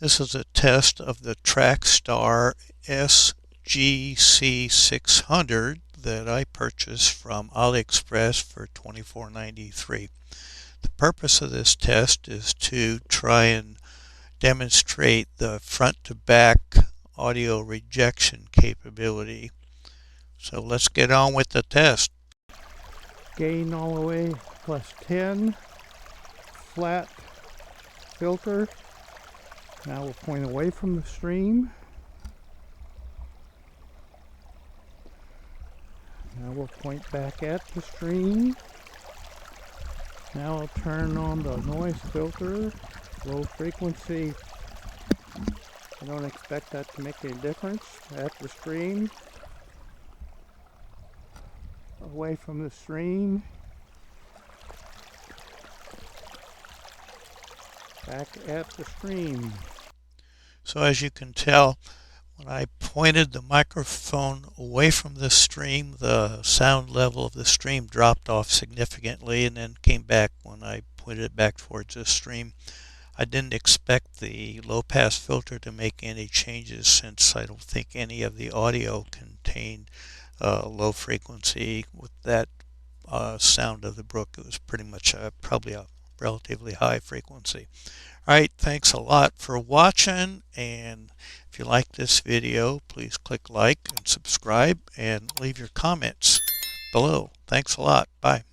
This is a test of the TRAKSTAR SGC-600 that I purchased from AliExpress for $24.93. The purpose of this test is to try and demonstrate the front-to-back audio rejection capability. So let's get on with the test. Gain all the way +10, flat filter. Now we'll point away from the stream. Now we'll point back at the stream. Now I'll turn on the noise filter, low frequency. I don't expect that to make any difference. At the stream, away from the stream, back at the stream. So as you can tell, when I pointed the microphone away from the stream, the sound level of the stream dropped off significantly and then came back when I pointed it back towards the stream. I didn't expect the low-pass filter to make any changes since I don't think any of the audio contained low frequency with that sound of the brook. It was pretty much probably a relatively high frequency. Alright, thanks a lot for watching, and if you like this video, please click like and subscribe and leave your comments below. Thanks a lot. Bye.